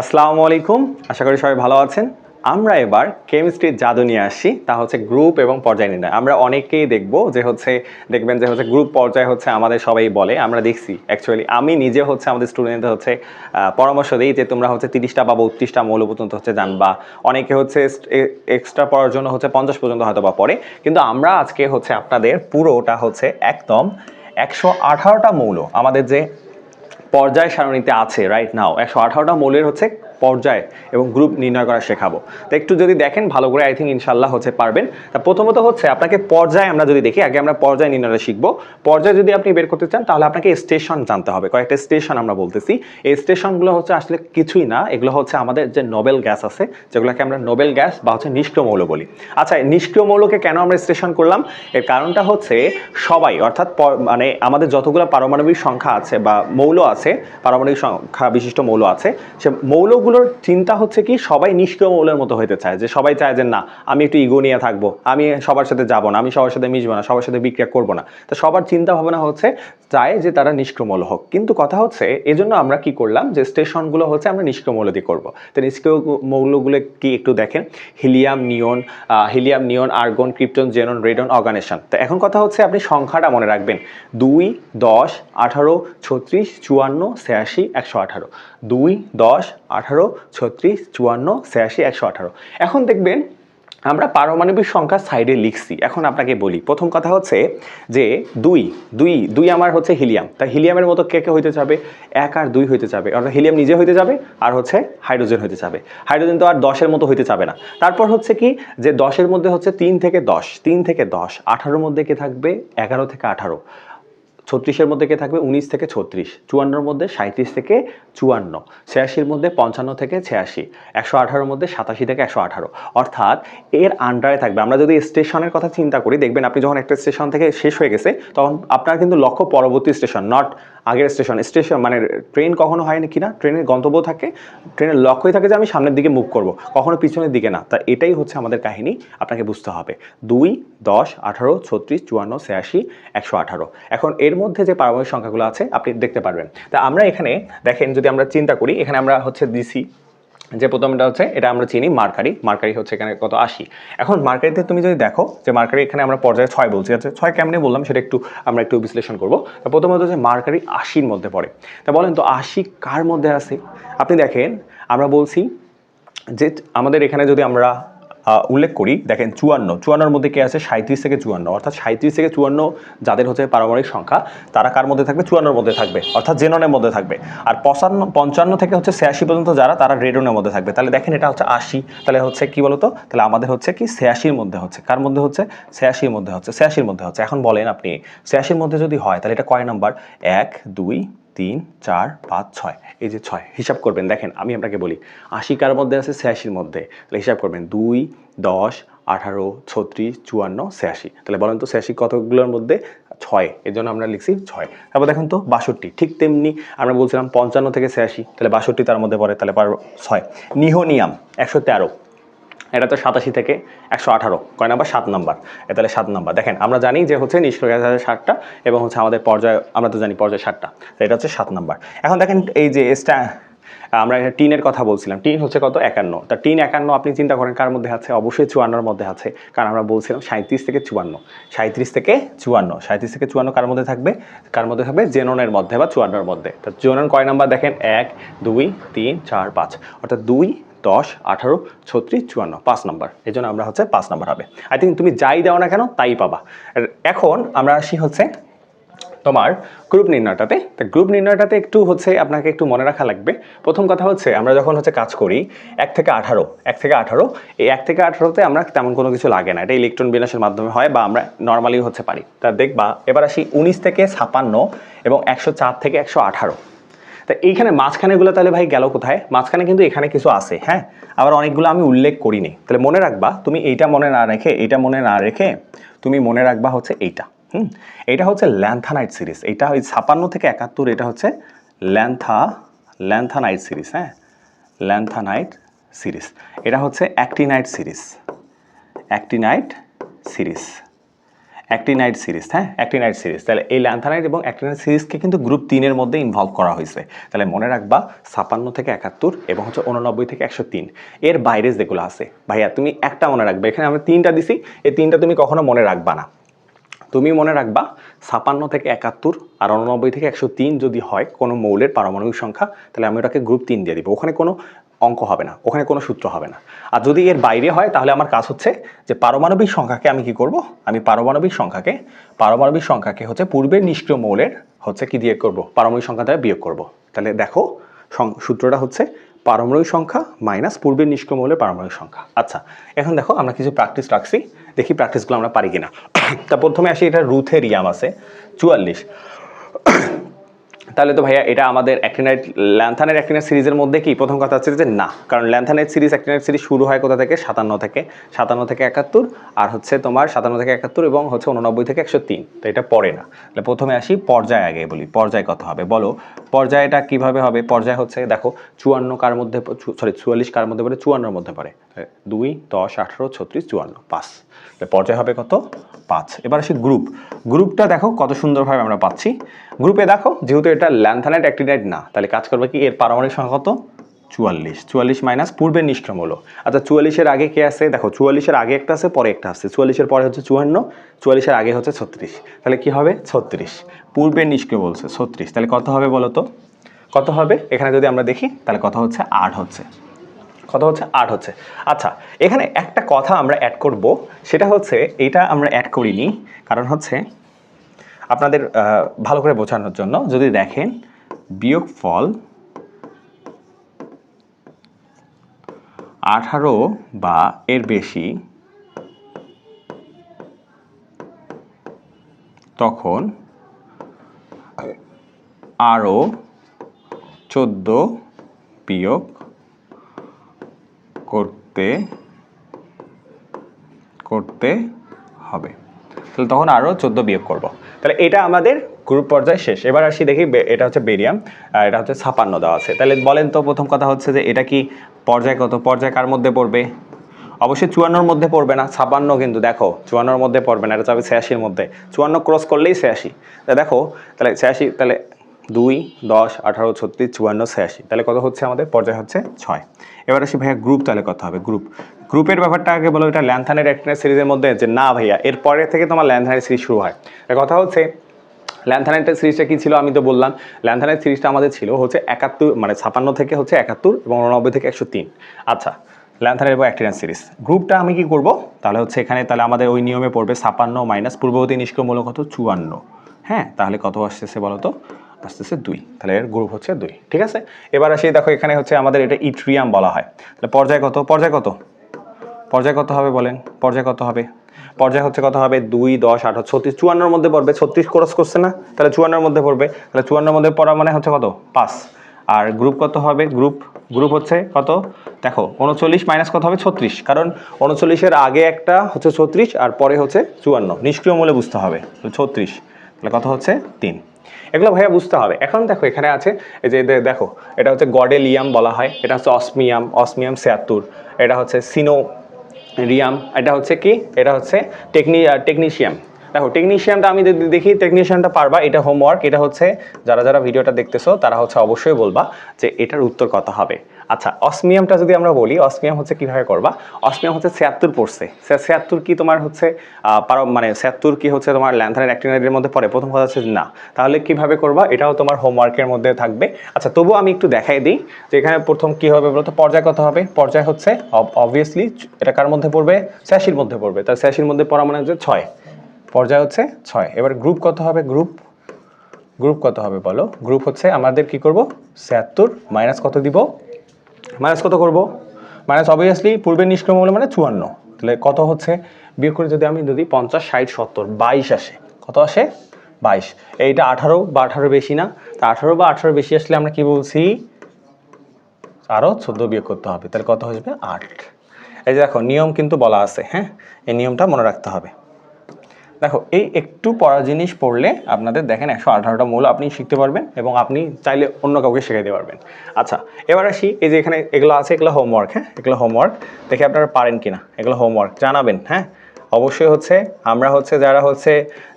আসসালামু আলাইকুম, আশা করি সবাই ভালো আছেন। আমরা এবার কেমিস্ট্রির জাদু নিয়ে আসছি, তা হচ্ছে গ্রুপ এবং পর্যায় নির্ণয়। আমরা অনেকেই দেখব যে দেখবেন যে গ্রুপ পর্যায় আমাদের সবাই বলে, আমরা দেখছি অ্যাকচুয়ালি আমি নিজে আমাদের স্টুডেন্টদের পরামর্শ দিই যে তোমরা 30টা বা 32টা মৌল পর্যন্ত জানবা। অনেকে এক্সট্রা পড়ার জন্য 50 পর্যন্ত হয়তো বা পড়ে, কিন্তু আমরা আজকে আপনাদের পুরোটা একদম 118টা মৌল আমাদের যে পর্যায় সারণীতে আছে রাইট নাও 118টা মৌলের পর্যায় এবং গ্রুপ নির্ণয় করা শেখাবো। তো একটু যদি দেখেন ভালো করে, আই থিঙ্ক ইনশাল্লাহ পারবেন। তা প্রথমত আপনাকে পর্যায় আমরা যদি দেখি, আগে আমরা পর্যায় নির্ণয়টা শিখবো। পর্যায় যদি আপনি বের করতে চান তাহলে আপনাকে স্টেশন জানতে হবে। কয়েকটা স্টেশন আমরা বলতেছি, এই স্টেশনগুলো আসলে কিছুই না, এগুলো আমাদের যে নোবেল গ্যাস আছে, যেগুলোকে আমরা নোবেল গ্যাস বা নিষ্ক্রিয় মৌল বলি। আচ্ছা, নিষ্ক্রিয় মৌলকে কেন আমরা স্টেশন করলাম? এর কারণটা সবাই, অর্থাৎ মানে আমাদের যতগুলো পারমাণবিক সংখ্যা আছে বা মৌল আছে, পারমাণবিক সংখ্যা বিশিষ্ট মৌল আছে, সে মৌলগুলোর চিন্তা কি সবাই নিষ্ক্রিয় মৌলের মতো হতে চায়, যে সবাই চায় যে না আমি একটু ইগো নিয়ে থাকবো, আমি সবার সাথে যাবো না, আমি সবার সাথে মিশবো না, সবার সাথে বিক্রিয়া করবো না। তো সবার চিন্তা ভাবনা চায় যে তারা নিষ্ক্রিয় মৌল হোক। কিন্তু কথা এজন্য আমরা কি করলাম, যে স্টেশনগুলো আমরা নিষ্ক্রিয় মৌল দিয়ে করবো। তো নিষ্ক্রিয় মৌলগুলো কি একটু দেখেন, helium neon, argon, krypton, xenon, radon, oganesson. তো এখন কথা আপনি সংখ্যাটা মনে রাখবেন, 2, 10, 18, 36, 54, 86, 118। 2, 10, 18, 36, 54, 86, 118। এখন দেখবেন আমরা পারমাণবিক সংখ্যা সাইডে লিখছি। এখন আপনাকে বলি, প্রথম কথা যে দুই আমার হিলিয়াম। তা হিলিয়ামের মতো কে কে হইতে যাবে? 1 আর 2 হইতে যাবে, অর্থাৎ হিলিয়াম নিজে হইতে যাবে, আর হাইড্রোজেন হইতে যাবে। হাইড্রোজেন তো আর 10-এর মতো হইতে যাবে না। তারপর কি, যে 10-এর মধ্যে 3 থেকে 10, 3 থেকে 10, 18-র মধ্যে কে থাকবে? 11 থেকে 18। 36-এর মধ্যে কে থাকবে? 19 থেকে 36। 54-এর মধ্যে 37 থেকে 54। 86-এর মধ্যে 55 থেকে 86। 118-এর মধ্যে 87 থেকে 118। অর্থাৎ এর আন্ডারে থাকবে। আমরা যদি স্টেশনের কথা চিন্তা করি, দেখবেন আপনি যখন একটা স্টেশন থেকে শেষ হয়ে গেছে, তখন আপনার কিন্তু লক্ষ্য পরবর্তী স্টেশন, নট আগের স্টেশন। মানে ট্রেন কখনো হয় না কিনা, ট্রেনের গন্তব্য থাকে, ট্রেনের লক্ষ্যই থাকে যে আমি সামনের দিকে মুভ করব, কখনো পিছনের দিকে না। তা এটাই আমাদের কাহিনী, আপনাকে বুঝতে হবে। 2, 10, 18, 36, 54, 86, 118। এখন এর মধ্যে যে পারমাণবিক সংখ্যাগুলো আছে আপনি দেখতে পারবেন। তা আমরা এখানে দেখেন, যদি আমরা চিন্তা করি, এখানে আমরা দিছি যে প্রথমটা এটা আমরা চিনি মার্কারি এখানে কত? 80। এখন মার্কারিতে তুমি যদি দেখো যে মার্কারি এখানে আমরা পর্যায়ে 6 বলছি। আচ্ছা 6 কেমনে বললাম সেটা আমরা একটু বিশ্লেষণ করব। তো প্রথমত মার্কারি 80-র মধ্যে পড়ে। তা বলেন তো 80 কার মধ্যে আছে? আপনি দেখেন, আমরা বলছি যে আমাদের এখানে যদি আমরা উল্লেখ করি, দেখেন 54-54-র মধ্যে কে আছে? 37 থেকে 54। অর্থাৎ 37 থেকে 54 যাদের পারমাণবিক সংখ্যা, তারা কার মধ্যে থাকবে? 54-র মধ্যে থাকবে, অর্থাৎ জেননের মধ্যে থাকবে। আর 55 থেকে 86 পর্যন্ত যারা, তারা রেডনের মধ্যে থাকবে। তাহলে দেখেন এটা 80, তাহলে কি বলতো, তাহলে আমাদের কি 86-র মধ্যে কার মধ্যে 86-র মধ্যে 86-র মধ্যে এখন বলেন আপনি 86-র মধ্যে যদি হয় তাহলে এটা কয় নাম্বার? 1, 2, 3, 4, 5, 6। এই যে 6 হিসাব করবেন। দেখেন আমি আপনাকে বলি 80 কার মধ্যে আছে? 86-র মধ্যে। তাহলে হিসাব করবেন 2, 10, 18, 36, 54, 86। তাহলে বলেন তো 86 কতগুলোর মধ্যে? 6। এর জন্য আমরা লিখছি 6। তারপর দেখেন তো 62। ঠিক তেমনি আমরা বলছিলাম 55 থেকে 86, তাহলে 62 তার মধ্যে পড়ে, তাহলে 6। নিহোনিয়াম 113, এটা তো 87 থেকে 118। কয় নাম্বার? 7 নাম্বার। তাহলে 7 নাম্বার। দেখেন আমরা জানি যে নিষ্ক্রিয় গ্যাস আছে 7টা, এবং আমাদের পর্যায় আমরা তো জানি পর্যায় 7টা। এটা 7 নাম্বার। এখন দেখেন এই যে আমরা টিনের কথা বলছিলাম, টিন কত? 51। তা টিন 51 আপনি চিন্তা করেন কার মধ্যে আছে? অবশ্যই 54-র মধ্যে আছে, কারণ আমরা বলছিলাম 37 থেকে 54। 37 থেকে 54, 37 থেকে 54 কার মধ্যে থাকবে? কার মধ্যে থাকবে? জেননের মধ্যে বা 54-র মধ্যে। তা জেনন কয় নাম্বার? দেখেন 1, 2, 3, 4, 5। অর্থাৎ 2, 10, 18, 36, 54, 5 নাম্বার। এই জন্য আমরা 5 নাম্বার হবে। আই থিঙ্ক তুমি যাই দাও না কেন তাই পাবা। এখন আমরা আসি তোমার গ্রুপ নির্ণয়টাতে। তা গ্রুপ নির্ণয়টাতে একটু আপনাকে একটু মনে রাখা লাগবে। প্রথম কথা আমরা যখন কাজ করি 1 থেকে 18, 1 থেকে 18, এই 1 থেকে 18-তে আমরা তেমন কোনো কিছু লাগে না, এটা ইলেকট্রন বিন্যাসের মাধ্যমে হয়, বা আমরা নর্মালি পারি। তা দেখবা এবার আসি 19 থেকে 56 এবং 104 থেকে 118। তা এইখানে মাঝখানেগুলো তাহলে ভাই গেল কোথায়? মাঝখানে কিন্তু এখানে কিছু আছে, হ্যাঁ, আবার অনেকগুলো আমি উল্লেখ করিনি। তাহলে মনে রাখবা, তুমি এইটা মনে না রেখে, এইটা মনে না রেখে তুমি মনে রাখবা এইটা। এইটা ল্যান্থানাইট সিরিজ। এইটা ওই 56 থেকে 71, এটা ল্যান্থানাইট সিরিজ। হ্যাঁ, ল্যান্থানাইট সিরিজ। এটা actinide series. Actinide series. Actinide series, হ্যাঁ অ্যাক্টিনাইড সিরিজ। তাহলে এই ল্যান্থানাইড এবং অ্যাক্টিনাইড সিরিজকে কিন্তু গ্রুপ 3-এর মধ্যে ইনভলভ করা হয়েছে। তাহলে মনে রাখবা 56 থেকে 71 এবং হচ্ছে 89 থেকে 103 এর বাইরে যেগুলো আছে ভাইয়া তুমি একটা মনে রাখবে, এখানে আমরা 3টা দিছি, এই 3টা তুমি কখনো মনে রাখবা না। তুমি মনে রাখবা 56 থেকে 71 আর 89 থেকে 103 যদি হয় কোনো মৌলের পারমাণবিক সংখ্যা, তাহলে আমি ওটাকে গ্রুপ 3 দিয়ে দিব, ওখানে কোনো অঙ্ক হবে না, ওখানে কোনো সূত্র হবে না। আর যদি এর বাইরে হয় তাহলে আমার কাজ হচ্ছে যে পারমাণবিক সংখ্যাকে আমি কি করব, আমি পারমাণবিক সংখ্যাকে হচ্ছে পূর্বের নিষ্ক্রিয় মৌলের হচ্ছে কি দিয়ে করব, পারমাণবিক সংখ্যা দ্বারা বিয়োগ করব। তাহলে দেখো সূত্রটা হচ্ছে পারমাণবিক সংখ্যা মাইনাস পূর্বের নিষ্ক্রিয় মৌলের পারমাণবিক সংখ্যা। আচ্ছা এখন দেখো আমরা কিছু প্র্যাকটিস রাখছি, দেখি প্র্যাকটিসগুলো আমরা পারি কিনা। তা প্রথমে আসি, এটা রুথেরিয়াম আছে 44। তাহলে তো ভাইয়া এটা আমাদের অ্যাক্টিনাইড ল্যান্থানাইড অ্যাক্টিনাইড সিরিজের মধ্যে কি, প্রথম কথা হচ্ছে যে না, কারণ ল্যান্থানাইড সিরিজ অ্যাক্টিনাইড সিরিজ শুরু হয় কোথা থেকে, 57 থেকে 71 আর হচ্ছে তোমার 57 থেকে 71 এবং হচ্ছে 89 থেকে 103। তো এটা পড়ে না। তাহলে প্রথমে আসি পর্যায়, আগে বলি পর্যায় কত হবে বলো। পর্যায়টা কিভাবে হবে, পর্যায় হচ্ছে দেখো 54 কার মধ্যে, সরি 44 কার মধ্যে পড়ে, 54 মধ্যে পড়ে, 2 10 18 36 54 5। পর্যায় হবে কত, 5। এবার আসি গ্রুপ, গ্রুপটা দেখো কত সুন্দরভাবে আমরা পাচ্ছি। গ্রুপে দেখো যেহেতু এটা ল্যান্থানাইড অ্যাক্টিনাইড না, তাহলে কাজ করবে কি, এর পারমাণবিক সংখ্যা কত, 44 মাইনাস পূর্বের নিষ্ক্রিয় মৌল। আচ্ছা 44-এর আগে কে আছে, দেখো 44-এর আগে একটা আছে, পরে একটা আছে, 44-এর পরে হচ্ছে 54, 44-এর আগে হচ্ছে 36, তাহলে কি হবে 36, পূর্বের নিষ্ক্রিয় বলছে 36, তাহলে কত হবে বলো তো, কত হবে এখানে যদি আমরা দেখি তাহলে কত হচ্ছে 8 হচ্ছে, কত হচ্ছে 8 হচ্ছে। আচ্ছা এখানে একটা কথা আমরা অ্যাড করব, সেটা হচ্ছে এটা আমরা অ্যাড করিনি কারণ হচ্ছে আপনাদের ভালো করে বোঝানোর জন্য, যদি দেখেন বিয়োগফল 18 বা এর বেশি, তখন আরও 14 বিয়োগ করতে হবে, তাহলে তখন আরও 14 বিয়োগ করব। তাহলে এটা আমাদের গ্রুপ পর্যায় শেষ। এবার আসি দেখি, এটা হচ্ছে বেরিয়াম, এটা হচ্ছে 56 দেওয়া আছে। তাহলে বলেন তো প্রথম কথা হচ্ছে যে এটা কি পর্যায় কত, পর্যায় কার মধ্যে পড়বে, অবশ্যই 54-র মধ্যে পড়বে না, 56 কিন্তু দেখো 54-র মধ্যে পড়বে না, এটা যাবে 86-র মধ্যে, 54 ক্রস করলেই 86। তা দেখো তাহলে 86, তাহলে 2 10 18 36 54 86, তাহলে কত হচ্ছে আমাদের পর্যায় হচ্ছে 6। এবার আসি ভাইয়া গ্রুপ, তাহলে কত হবে গ্রুপ, গ্রুপের ব্যাপারটা আগে বলো। এটা ল্যান্থানাইড অ্যাক্টিনাইড সিরিজের মধ্যে যে না ভাইয়া, এর পরে থেকে তোমার ল্যান্থানাইড সিরিজ শুরু হয়। কথা হচ্ছে ল্যান্থানাইড সিরিজটা কি ছিল, আমি তো বললাম ল্যান্থানাইড সিরিজটা আমাদের ছিল হচ্ছে 71 মানে 56 থেকে হচ্ছে 71 এবং 89 থেকে 103। আচ্ছা ল্যান্থানাইড এবং অ্যাক্টিনাইড সিরিজ গ্রুপটা আমি কি করব, তাহলে হচ্ছে এখানে তাহলে আমাদের ওই নিয়মে পড়বে 56 মাইনাস পূর্ববর্তী নিষ্ক্রিয় মৌল কত 54, হ্যাঁ তাহলে কত আসতেছে বলো তো, আসতেছে 2, তাহলে এর গ্রুপ হচ্ছে 2, ঠিক আছে। এবার আসি দেখো এখানে হচ্ছে আমাদের এটা ইট্রিয়াম বলা হয়। তাহলে পর্যায় কত, পর্যায় কত, পর্যায় কত হবে বলেন, পর্যায় কত হবে, পর্যায় হচ্ছে কত হবে 2 10 18 36, 54-র মধ্যে পড়বে, 36 ক্রস করছে না, তাহলে 54-র মধ্যে পড়বে, তাহলে 54-র মধ্যে পড়া মানে হচ্ছে কত 5। আর গ্রুপ কত হবে, গ্রুপ হচ্ছে কত দেখো 39 মাইনাস কত হবে 36, কারণ 39-এর আগে একটা হচ্ছে 36 আর পরে হচ্ছে 54, নিষ্ক্রিয় মূলে বুঝতে হবে 36, তাহলে কত হচ্ছে 3। এগুলো ভাইয়া বুঝতে হবে। এখন দেখো এখানে আছে এই যে দেখো এটা হচ্ছে গডেলিয়াম বলা হয়, এটা হচ্ছে অসমিয়াম 76, এটা হচ্ছে সিনোরিয়াম, এটা হচ্ছে কি, এটা হচ্ছে টেকনিশিয়াম। দেখো টেকনিশিয়ানটা আমি যদি দেখি, টেকনিশিয়ানটা পারবা, এটা হোমওয়ার্ক, এটা হচ্ছে যারা ভিডিওটা দেখতেছো তারা হচ্ছে অবশ্যই বলবা যে এটার উত্তর কত হবে। আচ্ছা অসমিয়ামটা যদি আমরা বলি, অসমিয়াম হচ্ছে কিভাবে করবা, অসমিয়াম হচ্ছে 76 পড়ছে, 76 কি তোমার হচ্ছে মানে 76 কি হচ্ছে তোমার ল্যান্থানাইড অ্যাক্টিনাইডের মধ্যে পড়ে, প্রথম কথা হচ্ছে না, তাহলে কিভাবে করবা এটাও তোমার হোমওয়ার্কের মধ্যে থাকবে। আচ্ছা তবুও আমি একটু দেখাই দিই যে এখানে প্রথম কি হবে বলতো, পর্যায় কত হবে, পর্যায় হচ্ছে অবভিয়াসলি এটা কার মধ্যে পড়বে 86-র মধ্যে পড়বে, তার 86-র মধ্যে পড়া মানে হচ্ছে 6, পর্যায় হচ্ছে 6। এবার গ্রুপ কত হবে, গ্রুপ কত হবে বলো, গ্রুপ হচ্ছে আমাদের কি করব 76 মাইনাস কত দিব, মাইনাস কত করব, মাইনাস অবভিয়াসলি পূর্বের নিষ্ক্রিয় মৌল মানে 54, তাহলে কত হচ্ছে বিয়োগ করে যদি আমি 50 60 70 22 আসে, কত আসে 22, এইটা 18 বা 18 বেশি না, তা 18 বা 18 বেশি আসলে আমরা কি বলছি আরও 14 বিয়োগ করতে হবে, তাহলে কত আসবে 8। এই যে দেখো নিয়ম কিন্তু বলা আছে, হ্যাঁ এই নিয়মটা মনে রাখতে হবে। দেখো এই একটু পড়া জিনিস পড়লে আপনাদের দেখেন 118টা মৌল আপনি শিখতে পারবেন এবং আপনি চাইলে অন্য কাউকে শেখাতে পারবেন। আচ্ছা এবার আসি, এই যে এখানে এগুলো আছে, এগুলো হোমওয়ার্ক, হ্যাঁ এগুলো হোমওয়ার্ক, দেখে আপনারা পারেন কিনা, এগুলো হোমওয়ার্ক জানাবেন, হ্যাঁ অবশ্যই হচ্ছে আমরা হচ্ছে যারা হচ্ছে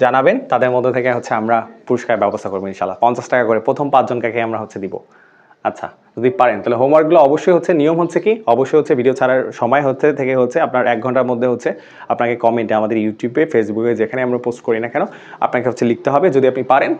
জানাবেন তাদের মধ্যে থেকে হচ্ছে আমরা পুরস্কারের ব্যবস্থা করবো ইনশাল্লাহ। 50 টাকা করে প্রথম 5 জনকে আমরা হচ্ছে দিব। আচ্ছা, যদি পারেন তাহলে হোমওয়ার্কগুলো অবশ্যই হচ্ছে নিয়ম হচ্ছে কি, অবশ্যই হচ্ছে ভিডিও ছাড়ার সময় থেকে হচ্ছে আপনার 1 ঘন্টার মধ্যে হচ্ছে আপনাকে কমেন্টে আমাদের ইউটিউবে, ফেসবুকে যেখানে আমরা পোস্ট করি না কেন আপনাকে হচ্ছে লিখতে হবে। যদি আপনি পারেন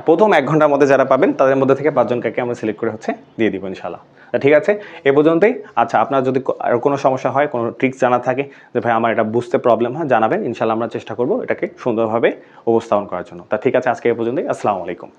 প্রথম 1 ঘন্টার মধ্যে যারা পাবেন তাদের মধ্যে থেকে 5 জনকে আমরা সিলেক্ট করে হচ্ছে দিয়ে দিব ইনশাল্লাহ। ঠিক আছে, এ পর্যন্তই। আচ্ছা, আপনার যদি আরও কোনো সমস্যা হয়, কোনো ট্রিক্স জানা থাকে যে ভাই আমার এটা বুঝতে প্রবলেম হয়, জানাবেন। ইনশাল্লাহ আমরা চেষ্টা করব এটাকে সুন্দরভাবে উপস্থাপন করার জন্য। ঠিক আছে, আজকে এ পর্যন্তই। আসসালামু আলাইকুম।